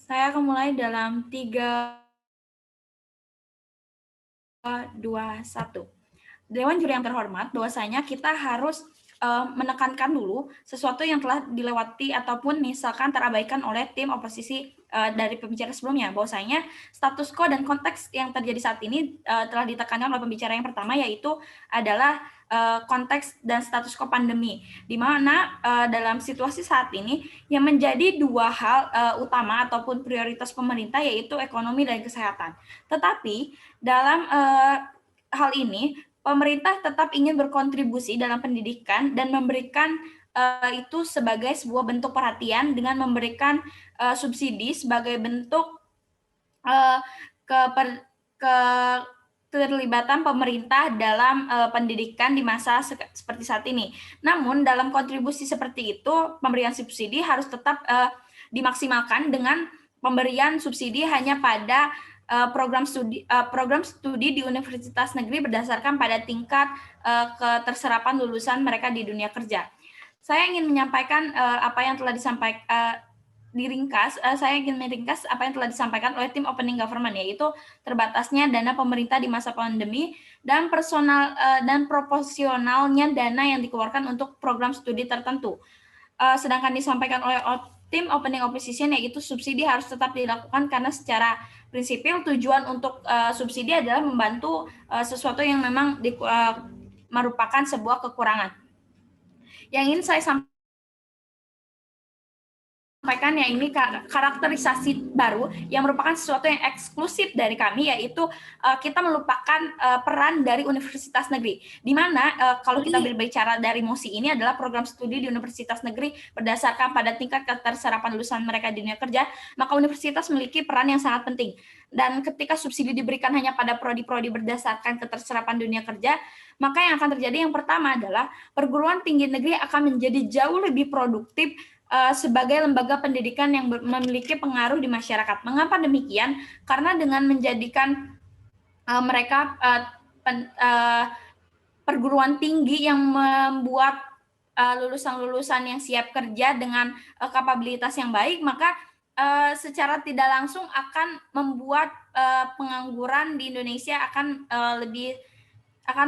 Saya akan mulai dalam 3, 2, 1. Dewan juri yang terhormat, bahwasanya kita harus menekankan dulu sesuatu yang telah dilewati ataupun misalkan terabaikan oleh tim oposisi dari pembicara sebelumnya, bahwasanya status quo dan konteks yang terjadi saat ini telah ditekankan oleh pembicara yang pertama, yaitu adalah konteks dan status quo pandemi, di mana dalam situasi saat ini yang menjadi dua hal utama ataupun prioritas pemerintah, yaitu ekonomi dan kesehatan. Tetapi dalam hal ini pemerintah tetap ingin berkontribusi dalam pendidikan dan memberikan itu sebagai sebuah bentuk perhatian dengan memberikan subsidi sebagai bentuk keterlibatan pemerintah dalam pendidikan di masa seperti saat ini. Namun dalam kontribusi seperti itu, pemberian subsidi harus tetap dimaksimalkan dengan pemberian subsidi hanya pada program studi di universitas negeri berdasarkan pada tingkat keterserapan lulusan mereka di dunia kerja. Saya ingin menyampaikan apa yang telah disampaikan saya ingin meringkas apa yang telah disampaikan oleh tim Opening Government, yaitu terbatasnya dana pemerintah di masa pandemi dan personal dan proporsionalnya dana yang dikeluarkan untuk program studi tertentu. Sedangkan disampaikan oleh tim Opening Opposition, yaitu subsidi harus tetap dilakukan karena secara prinsipil tujuan untuk subsidi adalah membantu sesuatu yang memang merupakan sebuah kekurangan. Yang ingin saya sampaikan ya, ini karakterisasi baru yang merupakan sesuatu yang eksklusif dari kami, yaitu kita melupakan peran dari universitas negeri, di mana kalau kita berbicara dari MOSI ini adalah program studi di universitas negeri berdasarkan pada tingkat keterserapan lulusan mereka di dunia kerja, maka universitas memiliki peran yang sangat penting. Dan ketika subsidi diberikan hanya pada prodi-prodi berdasarkan keterserapan dunia kerja, maka yang akan terjadi yang pertama adalah perguruan tinggi negeri akan menjadi jauh lebih produktif sebagai lembaga pendidikan yang memiliki pengaruh di masyarakat. Mengapa demikian? Karena dengan menjadikan mereka perguruan tinggi yang membuat lulusan-lulusan yang siap kerja dengan kapabilitas yang baik, maka secara tidak langsung akan membuat pengangguran di Indonesia akan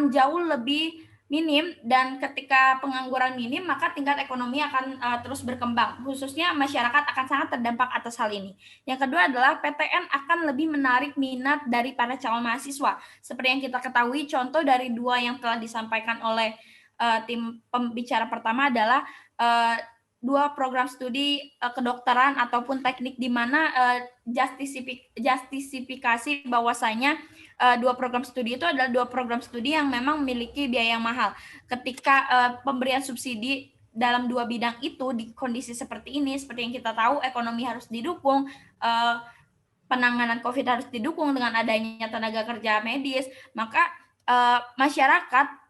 jauh lebih minim, dan ketika pengangguran minim maka tingkat ekonomi akan terus berkembang, khususnya masyarakat akan sangat terdampak atas hal ini. Yang kedua adalah PTN akan lebih menarik minat dari para calon mahasiswa. Seperti yang kita ketahui, contoh dari dua yang telah disampaikan oleh tim pembicara pertama adalah dua program studi kedokteran ataupun teknik, di mana justifikasi bahwasanya dua program studi itu adalah dua program studi yang memang memiliki biaya yang mahal. Ketika pemberian subsidi dalam dua bidang itu di kondisi seperti ini, seperti yang kita tahu, ekonomi harus didukung, penanganan COVID harus didukung dengan adanya tenaga kerja medis, maka masyarakat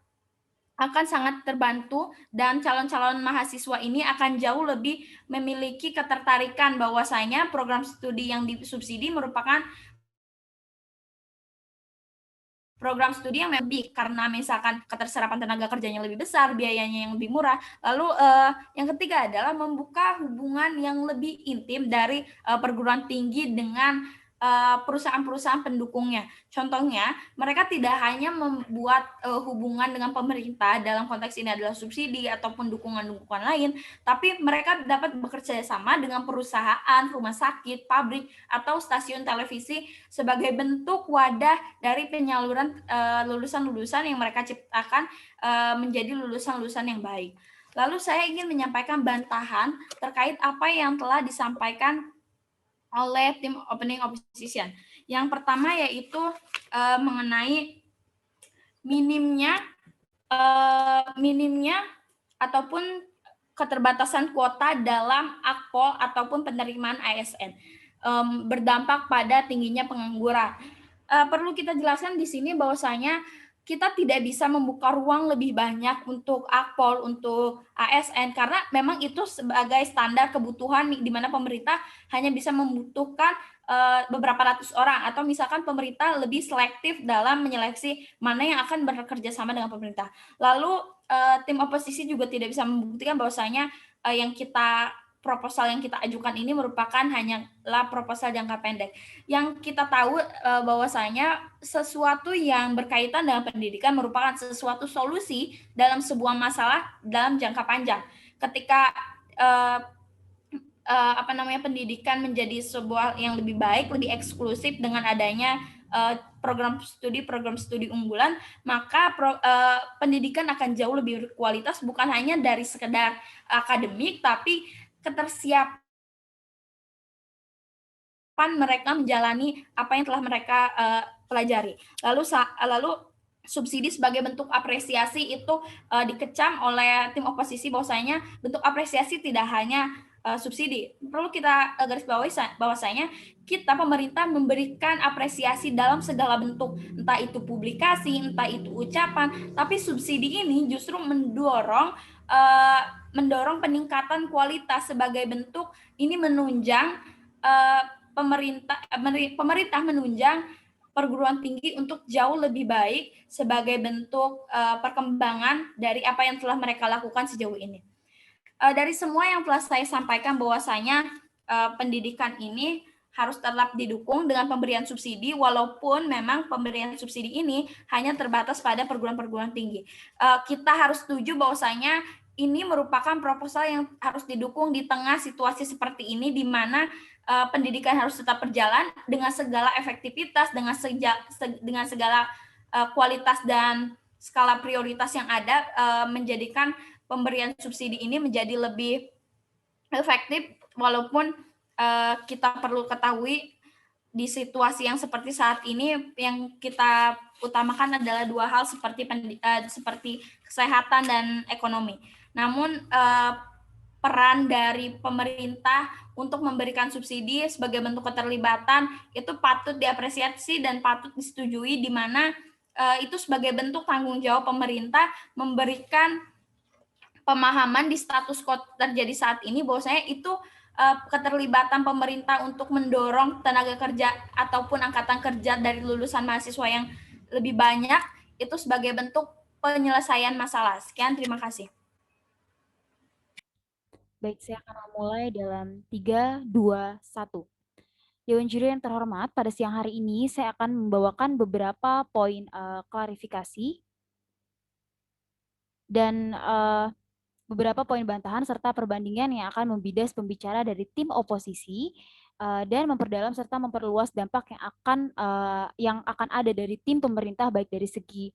akan sangat terbantu, dan calon-calon mahasiswa ini akan jauh lebih memiliki ketertarikan bahwasanya program studi yang disubsidi merupakan program studi yang lebih, karena misalkan keterserapan tenaga kerjanya lebih besar, biayanya yang lebih murah. Lalu yang ketiga adalah membuka hubungan yang lebih intim dari perguruan tinggi dengan perusahaan-perusahaan pendukungnya. Contohnya, mereka tidak hanya membuat hubungan dengan pemerintah, dalam konteks ini adalah subsidi ataupun dukungan-dukungan lain, tapi mereka dapat bekerja sama dengan perusahaan, rumah sakit, pabrik, atau stasiun televisi sebagai bentuk wadah dari penyaluran lulusan-lulusan yang mereka ciptakan menjadi lulusan-lulusan yang baik. Lalu saya ingin menyampaikan bantahan terkait apa yang telah disampaikan oleh tim Opening Opposition. Yang pertama yaitu mengenai minimnya ataupun keterbatasan kuota dalam akpol ataupun penerimaan ASN, berdampak pada tingginya pengangguran. Perlu kita jelaskan di sini bahwasanya kita tidak bisa membuka ruang lebih banyak untuk akpol, untuk ASN, karena memang itu sebagai standar kebutuhan di mana pemerintah hanya bisa membutuhkan beberapa ratus orang, atau misalkan pemerintah lebih selektif dalam menyeleksi mana yang akan bekerja sama dengan pemerintah. Lalu tim oposisi juga tidak bisa membuktikan bahwasanya yang kita proposal yang kita ajukan ini merupakan hanyalah proposal jangka pendek. Yang kita tahu bahwasanya sesuatu yang berkaitan dengan pendidikan merupakan sesuatu solusi dalam sebuah masalah dalam jangka panjang. Ketika pendidikan menjadi sebuah yang lebih baik, lebih eksklusif dengan adanya program studi unggulan, maka pendidikan akan jauh lebih berkualitas, bukan hanya dari sekedar akademik, tapi ketersiapan mereka menjalani apa yang telah mereka pelajari. Lalu subsidi sebagai bentuk apresiasi itu dikecam oleh tim oposisi bahwasanya bentuk apresiasi tidak hanya subsidi. Perlu kita garis bawahi bahwasanya kita pemerintah memberikan apresiasi dalam segala bentuk, entah itu publikasi, entah itu ucapan, tapi subsidi ini justru mendorong peningkatan kualitas sebagai bentuk ini menunjang pemerintah menunjang perguruan tinggi untuk jauh lebih baik sebagai bentuk perkembangan dari apa yang telah mereka lakukan sejauh ini. Dari semua yang telah saya sampaikan bahwasanya pendidikan ini harus tetap didukung dengan pemberian subsidi, walaupun memang pemberian subsidi ini hanya terbatas pada perguruan-perguruan tinggi. Kita harus setuju bahwasanya ini merupakan proposal yang harus didukung di tengah situasi seperti ini, di mana pendidikan harus tetap berjalan dengan segala efektivitas, dengan segala kualitas dan skala prioritas yang ada, menjadikan pemberian subsidi ini menjadi lebih efektif, walaupun kita perlu ketahui di situasi yang seperti saat ini yang kita utamakan adalah dua hal seperti kesehatan dan ekonomi. Namun peran dari pemerintah untuk memberikan subsidi sebagai bentuk keterlibatan itu patut diapresiasi dan patut disetujui, di mana itu sebagai bentuk tanggung jawab pemerintah memberikan pemahaman di status quo terjadi saat ini bahwasanya itu keterlibatan pemerintah untuk mendorong tenaga kerja ataupun angkatan kerja dari lulusan mahasiswa yang lebih banyak itu sebagai bentuk penyelesaian masalah. Sekian, terima kasih. Baik, saya akan memulai dalam 3, 2, 1. Dewan Juri yang terhormat, pada siang hari ini saya akan membawakan beberapa poin klarifikasi dan beberapa poin bantahan serta perbandingan yang akan membidas pembicara dari tim oposisi dan memperdalam serta memperluas dampak yang akan ada dari tim pemerintah, baik dari segi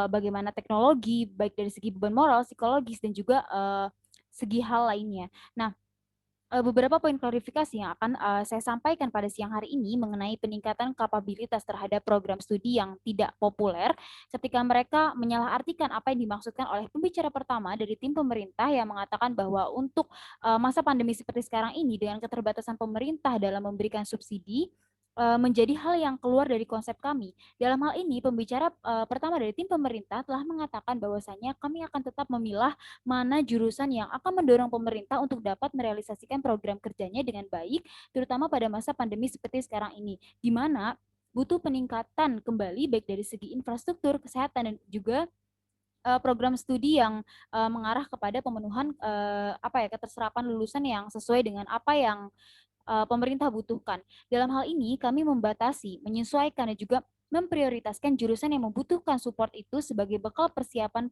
bagaimana teknologi, baik dari segi beban moral, psikologis, dan juga segi hal lainnya. Nah, beberapa poin klarifikasi yang akan saya sampaikan pada siang hari ini mengenai peningkatan kapabilitas terhadap program studi yang tidak populer ketika mereka menyalahartikan apa yang dimaksudkan oleh pembicara pertama dari tim pemerintah yang mengatakan bahwa untuk masa pandemi seperti sekarang ini dengan keterbatasan pemerintah dalam memberikan subsidi menjadi hal yang keluar dari konsep kami. Dalam hal ini, pembicara pertama dari tim pemerintah telah mengatakan bahwasanya kami akan tetap memilah mana jurusan yang akan mendorong pemerintah untuk dapat merealisasikan program kerjanya dengan baik, terutama pada masa pandemi seperti sekarang ini, di mana butuh peningkatan kembali baik dari segi infrastruktur, kesehatan, dan juga program studi yang mengarah kepada pemenuhan keterserapan lulusan yang sesuai dengan apa yang pemerintah butuhkan. Dalam hal ini, kami membatasi, menyesuaikan, dan juga memprioritaskan jurusan yang membutuhkan support itu sebagai bekal persiapan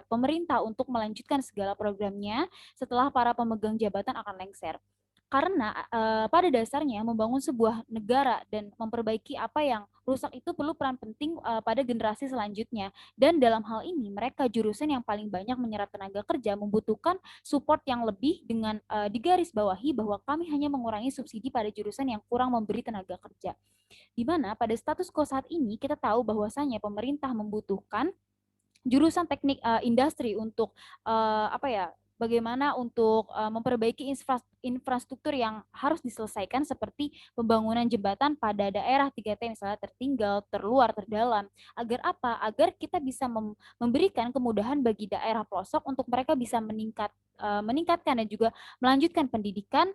pemerintah untuk melanjutkan segala programnya setelah para pemegang jabatan akan lengser. Karena pada dasarnya membangun sebuah negara dan memperbaiki apa yang rusak itu perlu peran penting pada generasi selanjutnya. Dan dalam hal ini mereka jurusan yang paling banyak menyerap tenaga kerja membutuhkan support yang lebih dengan digarisbawahi bahwa kami hanya mengurangi subsidi pada jurusan yang kurang memberi tenaga kerja. Di mana pada status quo saat ini kita tahu bahwasanya pemerintah membutuhkan jurusan teknik industri untuk bagaimana untuk memperbaiki infrastruktur yang harus diselesaikan seperti pembangunan jembatan pada daerah 3T misalnya tertinggal, terluar, terdalam. Agar apa? Agar kita bisa memberikan kemudahan bagi daerah pelosok untuk mereka bisa meningkatkan dan juga melanjutkan pendidikan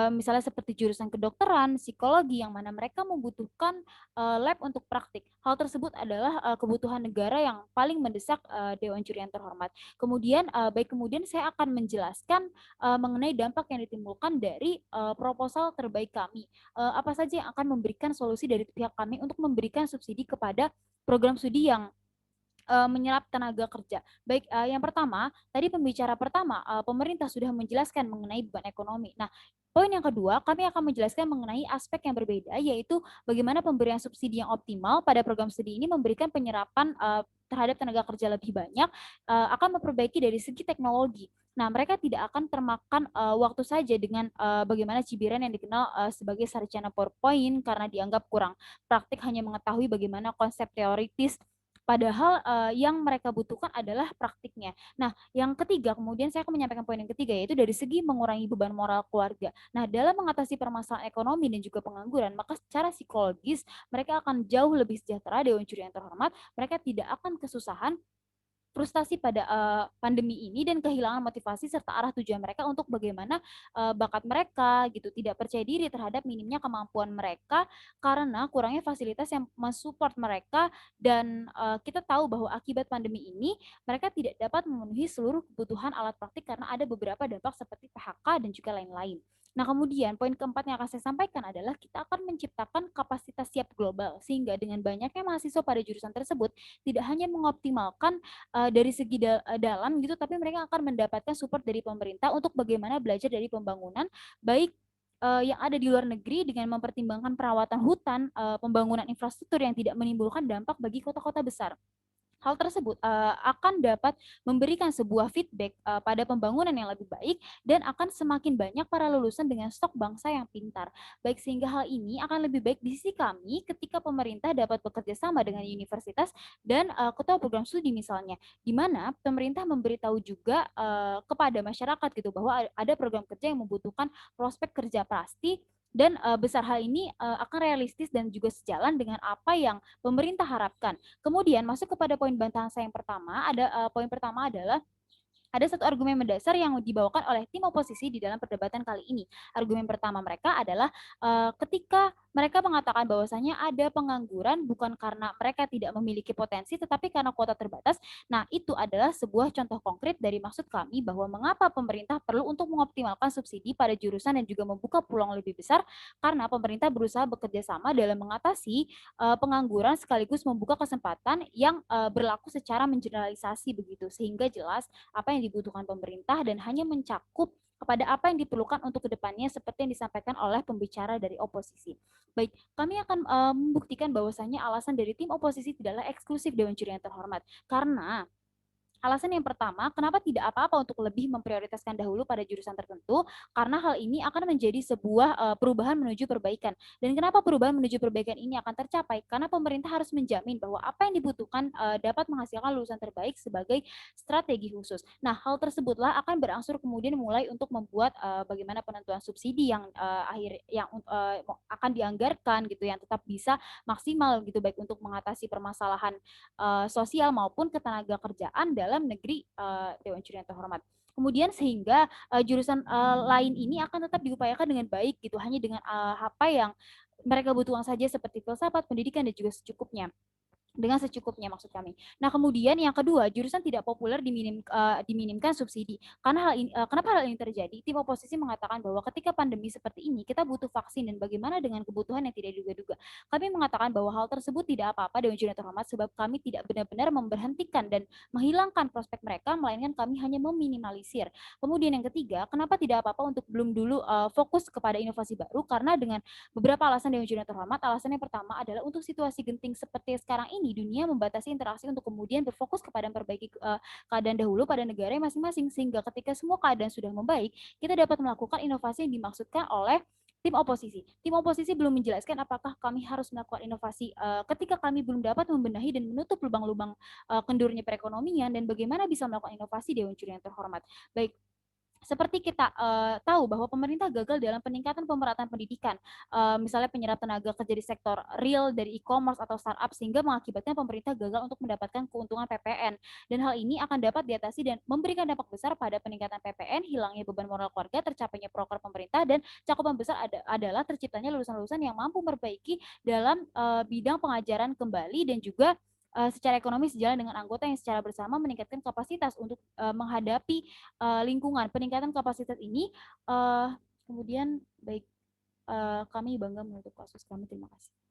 misalnya seperti jurusan kedokteran, psikologi, yang mana mereka membutuhkan lab untuk praktik. Hal tersebut adalah kebutuhan negara yang paling mendesak, Dewan Juri yang terhormat. Kemudian saya akan menjelaskan mengenai dampak yang ditimbulkan dari proposal terbaik kami. Apa saja yang akan memberikan solusi dari pihak kami untuk memberikan subsidi kepada program studi yang menyerap tenaga kerja. Baik, yang pertama, tadi pembicara pertama, pemerintah sudah menjelaskan mengenai beban ekonomi. Nah, poin yang kedua, kami akan menjelaskan mengenai aspek yang berbeda, yaitu bagaimana pemberian subsidi yang optimal pada program studi ini memberikan penyerapan terhadap tenaga kerja lebih banyak, akan memperbaiki dari segi teknologi. Nah, mereka tidak akan termakan waktu saja dengan bagaimana cibiran yang dikenal sebagai sarjana PowerPoint karena dianggap kurang praktik, hanya mengetahui bagaimana konsep teoritis. Padahal yang mereka butuhkan adalah praktiknya. Nah, yang ketiga, kemudian saya akan menyampaikan poin yang ketiga, yaitu dari segi mengurangi beban moral keluarga. Nah, dalam mengatasi permasalahan ekonomi dan juga pengangguran, maka secara psikologis mereka akan jauh lebih sejahtera. Dewan Juri yang terhormat, mereka tidak akan kesusahan, frustasi pada pandemi ini, dan kehilangan motivasi serta arah tujuan mereka untuk bagaimana bakat mereka gitu, tidak percaya diri terhadap minimnya kemampuan mereka karena kurangnya fasilitas yang mensupport mereka. Dan kita tahu bahwa akibat pandemi ini mereka tidak dapat memenuhi seluruh kebutuhan alat praktik karena ada beberapa dampak seperti PHK dan juga lain-lain. Nah, kemudian poin keempat yang akan saya sampaikan adalah kita akan menciptakan kapasitas siap global, sehingga dengan banyaknya mahasiswa pada jurusan tersebut tidak hanya mengoptimalkan dari segi dalam gitu, tapi mereka akan mendapatkan support dari pemerintah untuk bagaimana belajar dari pembangunan baik yang ada di luar negeri dengan mempertimbangkan perawatan hutan, pembangunan infrastruktur yang tidak menimbulkan dampak bagi kota-kota besar. Hal tersebut akan dapat memberikan sebuah feedback pada pembangunan yang lebih baik, dan akan semakin banyak para lulusan dengan stok bangsa yang pintar. Baik, sehingga hal ini akan lebih baik di sisi kami ketika pemerintah dapat bekerja sama dengan universitas dan ketua program studi misalnya, di mana pemerintah memberitahu juga kepada masyarakat gitu bahwa ada program kerja yang membutuhkan prospek kerja pasti, dan besar hal ini akan realistis dan juga sejalan dengan apa yang pemerintah harapkan. Kemudian masuk kepada poin bantahan saya yang pertama, poin pertama adalah ada satu argumen mendasar yang dibawakan oleh tim oposisi di dalam perdebatan kali ini. Argumen pertama mereka adalah ketika mereka mengatakan bahwasanya ada pengangguran bukan karena mereka tidak memiliki potensi, tetapi karena kuota terbatas. Nah, itu adalah sebuah contoh konkret dari maksud kami bahwa mengapa pemerintah perlu untuk mengoptimalkan subsidi pada jurusan dan juga membuka peluang lebih besar, karena pemerintah berusaha bekerja sama dalam mengatasi pengangguran sekaligus membuka kesempatan yang berlaku secara mengeneralisasi begitu, sehingga jelas apa yang dibutuhkan pemerintah dan hanya mencakup kepada apa yang diperlukan untuk kedepannya seperti yang disampaikan oleh pembicara dari oposisi. Baik, kami akan membuktikan bahwasannya alasan dari tim oposisi tidaklah eksklusif Dewan Juri yang terhormat, karena alasan yang pertama, kenapa tidak apa-apa untuk lebih memprioritaskan dahulu pada jurusan tertentu, karena hal ini akan menjadi sebuah perubahan menuju perbaikan. Dan kenapa perubahan menuju perbaikan ini akan tercapai? Karena pemerintah harus menjamin bahwa apa yang dibutuhkan dapat menghasilkan lulusan terbaik sebagai strategi khusus. Nah, hal tersebutlah akan berangsur kemudian mulai untuk membuat bagaimana penentuan subsidi yang akan dianggarkan gitu, yang tetap bisa maksimal gitu, baik untuk mengatasi permasalahan sosial maupun ketenaga kerjaan dalam negeri, Dewan Juri yang terhormat. Kemudian sehingga jurusan lain ini akan tetap diupayakan dengan baik gitu, hanya dengan apa yang mereka butuhkan saja seperti filsafat, pendidikan, dan juga secukupnya, dengan secukupnya maksud kami. Nah, kemudian yang kedua, jurusan tidak populer diminimkan subsidi. Kenapa hal ini terjadi? Tim oposisi mengatakan bahwa ketika pandemi seperti ini kita butuh vaksin, dan bagaimana dengan kebutuhan yang tidak diduga-duga. Kami mengatakan bahwa hal tersebut tidak apa-apa Dewan Juri terhormat, sebab kami tidak benar-benar memberhentikan dan menghilangkan prospek mereka, melainkan kami hanya meminimalisir. Kemudian yang ketiga, kenapa tidak apa-apa untuk belum dulu fokus kepada inovasi baru? Karena dengan beberapa alasan Dewan Juri terhormat. Alasan yang pertama adalah untuk situasi genting seperti sekarang ini, dunia membatasi interaksi untuk kemudian berfokus kepada memperbaiki keadaan dahulu pada negara masing-masing, sehingga ketika semua keadaan sudah membaik, kita dapat melakukan inovasi yang dimaksudkan oleh tim oposisi. Tim oposisi belum menjelaskan apakah kami harus melakukan inovasi ketika kami belum dapat membenahi dan menutup lubang-lubang kendurnya perekonomian, dan bagaimana bisa melakukan inovasi Dewan Juri yang terhormat. Baik, seperti kita tahu bahwa pemerintah gagal dalam peningkatan pemerataan pendidikan, misalnya penyerap tenaga kerja di sektor real dari e-commerce atau startup sehingga mengakibatkan pemerintah gagal untuk mendapatkan keuntungan PPN. Dan hal ini akan dapat diatasi dan memberikan dampak besar pada peningkatan PPN, hilangnya beban moral keluarga, tercapainya program pemerintah, dan cakupan besar adalah terciptanya lulusan-lulusan yang mampu memperbaiki dalam bidang pengajaran kembali dan juga secara ekonomi sejalan dengan anggota yang secara bersama meningkatkan kapasitas untuk menghadapi lingkungan. Peningkatan kapasitas ini kemudian baik kami bangga menutup kasus kami. Terima kasih.